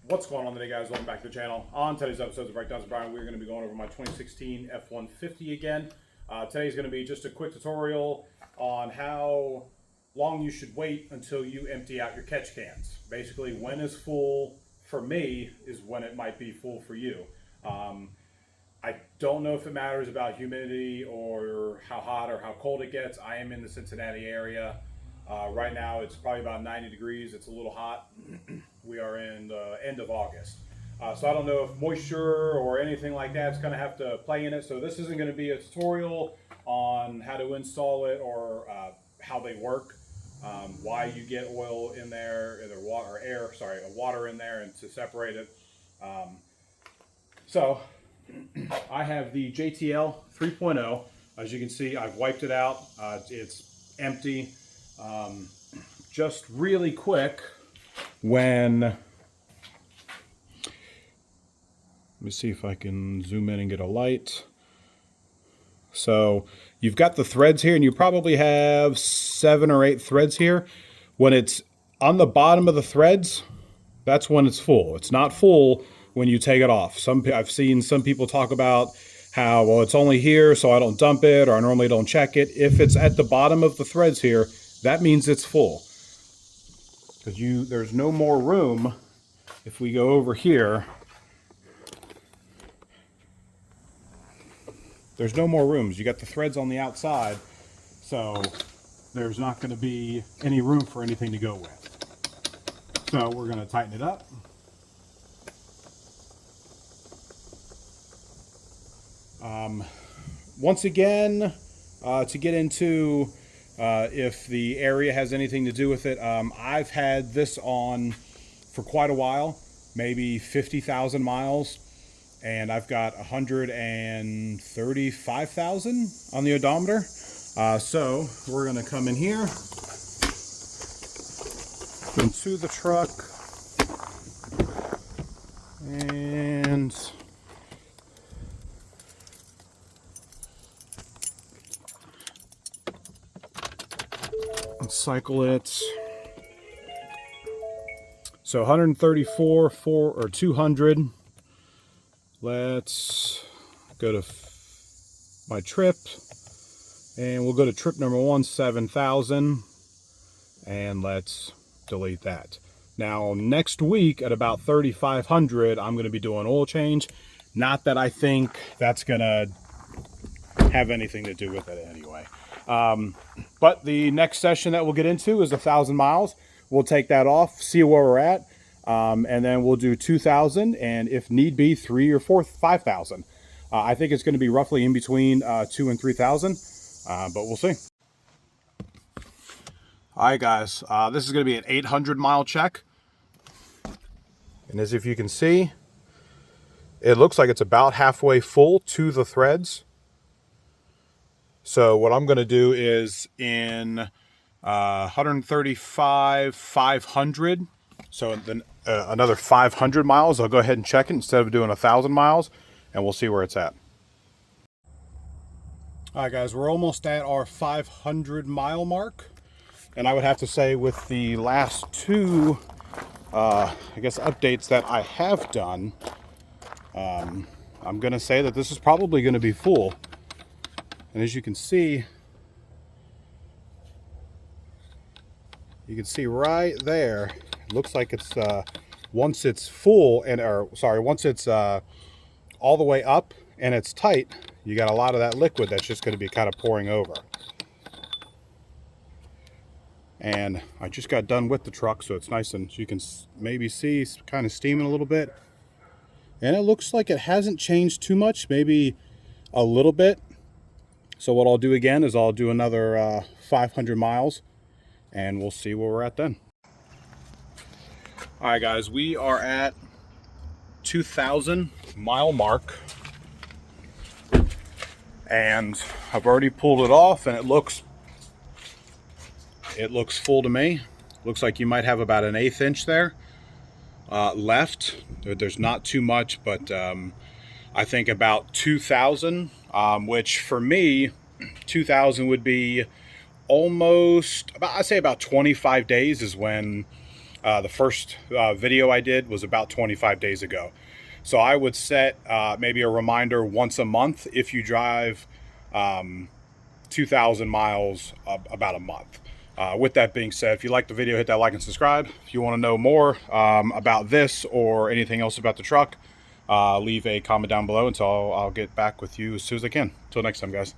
What's going on today, guys? Welcome back to the channel. On today's episode of Breakdowns with Brian, we're going to be going over my 2016 F-150 again. Today's going to be just a quick tutorial on how long you should wait until you empty out your catch cans. Basically, when is full for me is when it might be full for you. I don't know if it matters about humidity or how hot or how cold it gets. I am in the Cincinnati area. Right now it's probably about 90 degrees. It's a little hot. We are in the end of August. So I don't know if moisture or anything like that is going to have to play in it. So this isn't going to be a tutorial on how to install it or how they work, why you get oil in there, either water in there and to separate it. So I have the JTL 3.0. As you can see, I've wiped it out. It's empty. Just really quick, let me see if I can zoom in and get a light. So you've got the threads here, and you probably have 7 or 8 threads here. When it's on the bottom of the threads, that's when it's full. It's not full when you take it off. I've seen some people talk about how, well, it's only here, so I don't dump it, or I normally don't check it. If it's at the bottom of the threads here, that means it's full. Because there's no more room. If we go over here, there's no more rooms. You got the threads on the outside, so there's not going to be any room for anything to go with. So we're going to tighten it up. Once again, to get into if the area has anything to do with it, I've had this on for quite a while, maybe 50,000 miles, and I've got 135,000 on the odometer. So we're going to come in here into the truck and cycle it. So 134 or 200. Let's go to my trip, and we'll go to trip number 1, 7,000, and let's delete that. Now next week at about 3,500, I'm going to be doing oil change. Not that I think that's going to have anything to do with it anyway. But the next session that we'll get into is 1,000 miles. We'll take that off, see where we're at, and then we'll do 2,000, and if need be, 3,000 or 4,000, 5,000. I think it's going to be roughly in between 2,000 and 3,000, but we'll see. All right, guys, this is going to be an 800-mile check, and as if you can see, it looks like it's about halfway full to the threads. So what I'm going to do is in 135, 500, so then another 500 miles, I'll go ahead and check it instead of doing 1,000 miles, and we'll see where it's at. All right, guys, we're almost at our 500-mile mark, and I would have to say with the last 2, I guess, updates that I have done, I'm going to say that this is probably going to be full. And as you can see right there, it looks like it's once it's full once it's all the way up and it's tight, you got a lot of that liquid that's just going to be kind of pouring over. And I just got done with the truck, so it's nice, and you can maybe see it's kind of steaming a little bit. And it looks like it hasn't changed too much, maybe a little bit. So what I'll do again is I'll do another 500 miles, and we'll see where we're at then. All right, guys, we are at 2,000 mile mark, and I've already pulled it off, and it looks full to me. Looks like you might have about an 1/8 inch there left. There's not too much, but I think about 2,000, which for me, 2,000 would be almost, I'd say about 25 days is when The first video I did was about 25 days ago. So I would set maybe a reminder once a month if you drive 2,000 miles about a month. With that being said, if you like the video, hit that like and subscribe. If you want to know more about this or anything else about the truck, leave a comment down below, and so I'll get back with you as soon as I can. Until next time, guys.